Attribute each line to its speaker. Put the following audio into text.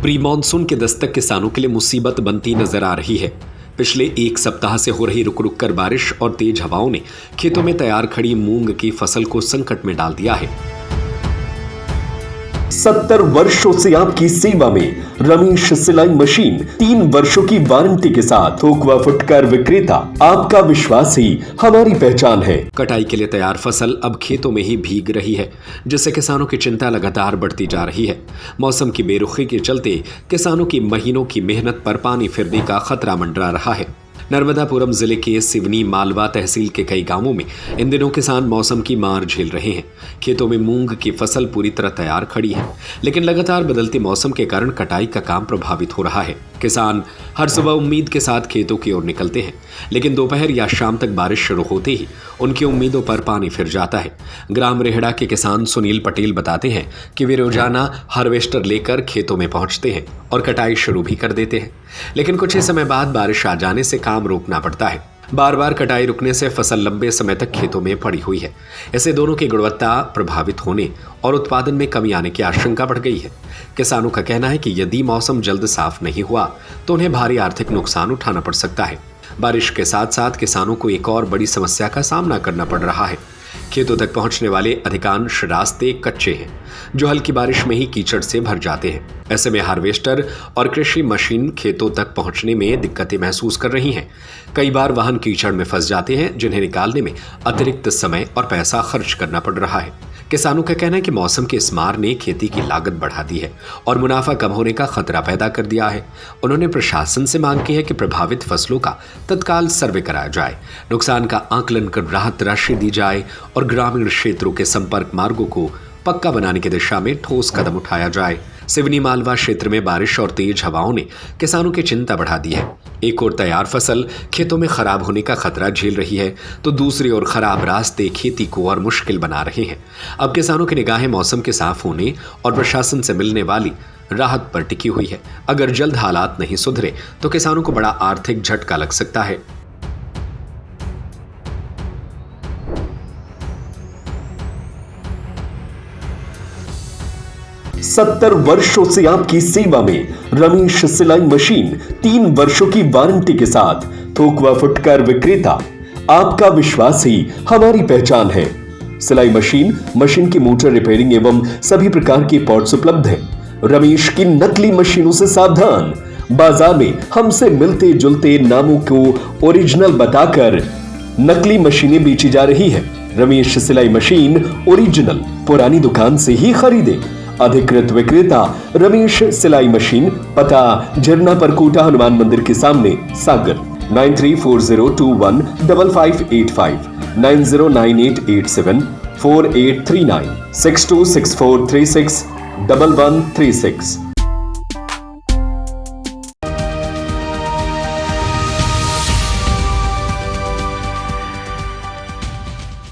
Speaker 1: Pre monsoon के दस्तक किसानों के लिए मुसीबत बनती नजर आ रही है। पिछले एक सप्ताह से हो रही रुक रुक कर बारिश और तेज हवाओं ने खेतों में तैयार खड़ी मूंग की फसल को संकट में डाल दिया है।
Speaker 2: 70 वर्षों से आपकी सेवा में रमेश सिलाई मशीन, 3 वर्षों की वारंटी के साथ थोक व फुटकर विक्रेता। आपका विश्वास ही हमारी पहचान है।
Speaker 1: कटाई के लिए तैयार फसल अब खेतों में ही भीग रही है, जिससे किसानों की चिंता लगातार बढ़ती जा रही है। मौसम की बेरुखी के चलते किसानों की महीनों की मेहनत पर पानी फिरने का खतरा मंडरा रहा है। नर्मदापुरम जिले के सिवनी मालवा तहसील के कई गांवों में इन दिनों किसान मौसम की मार झेल रहे हैं। खेतों में मूंग की फसल पूरी तरह तैयार खड़ी है, लेकिन लगातार बदलते मौसम के कारण कटाई का काम प्रभावित हो रहा है। किसान हर सुबह उम्मीद के साथ खेतों की ओर निकलते हैं, लेकिन दोपहर या शाम तक बारिश शुरू होते ही उनकी उम्मीदों पर पानी फिर जाता है। ग्राम रेहड़ा के किसान सुनील पटेल बताते हैं कि वे रोजाना हार्वेस्टर लेकर खेतों में पहुंचते हैं और कटाई शुरू भी कर देते हैं, लेकिन कुछ ही समय बाद बारिश आ जाने से काम रोकना पड़ता है। बार बार कटाई रुकने से फसल लंबे समय तक खेतों में पड़ी हुई है। इससे दोनों की गुणवत्ता प्रभावित होने और उत्पादन में कमी आने की आशंका बढ़ गई है। किसानों का कहना है कि यदि मौसम जल्द साफ नहीं हुआ तो उन्हें भारी आर्थिक नुकसान उठाना पड़ सकता है। बारिश के साथ साथ किसानों को एक और बड़ी समस्या का सामना करना पड़ रहा है। खेतों तक पहुंचने वाले अधिकांश रास्ते कच्चे हैं, जो हल्की बारिश में ही कीचड़ से भर जाते हैं। ऐसे में हार्वेस्टर और कृषि मशीन खेतों तक पहुंचने में दिक्कतें महसूस कर रही हैं। कई बार वाहन कीचड़ में फंस जाते हैं, जिन्हें निकालने में अतिरिक्त समय और पैसा खर्च करना पड़ रहा है। किसानों का कहना है कि मौसम की इस मार ने खेती की लागत बढ़ा दी है और मुनाफा कम होने का खतरा पैदा कर दिया है। उन्होंने प्रशासन से मांग की है कि प्रभावित फसलों का तत्काल सर्वे कराया जाए, नुकसान का आकलन कर राहत राशि दी जाए और ग्रामीण क्षेत्रों के संपर्क मार्गों को पक्का बनाने की दिशा में ठोस कदम उठाया जाए। सिवनी मालवा क्षेत्र में बारिश और तेज हवाओं ने किसानों की चिंता बढ़ा दी है। एक और तैयार फसल खेतों में खराब होने का खतरा झेल रही है, तो दूसरी ओर खराब रास्ते खेती को और मुश्किल बना रहे हैं। अब किसानों की निगाहें मौसम के साफ होने और प्रशासन से मिलने वाली राहत पर टिकी हुई है। अगर जल्द हालात नहीं सुधरे तो किसानों को बड़ा आर्थिक झटका लग सकता है।
Speaker 2: 70 वर्षों से आपकी सेवा में रमेश सिलाई मशीन, 3 वर्षों की वारंटी के साथ थोक व फुटकर विक्रेता। आपका विश्वास ही हमारी पहचान है। सिलाई मशीन की मोटर रिपेयरिंग एवं सभी प्रकार के पार्ट्स उपलब्ध हैं। रमेश की नकली मशीनों से सावधान। बाजार में हमसे मिलते जुलते नामों को ओरिजिनल बताकर नकली मशीनें बेची जा रही है। रमेश सिलाई मशीन ओरिजिनल पुरानी दुकान से ही खरीदे। अधिकृत विक्रेता रमेश सिलाई मशीन, पता झरना परकोटा हनुमान मंदिर के सामने, सागर। 9340215585, 9098874839, 6264361136।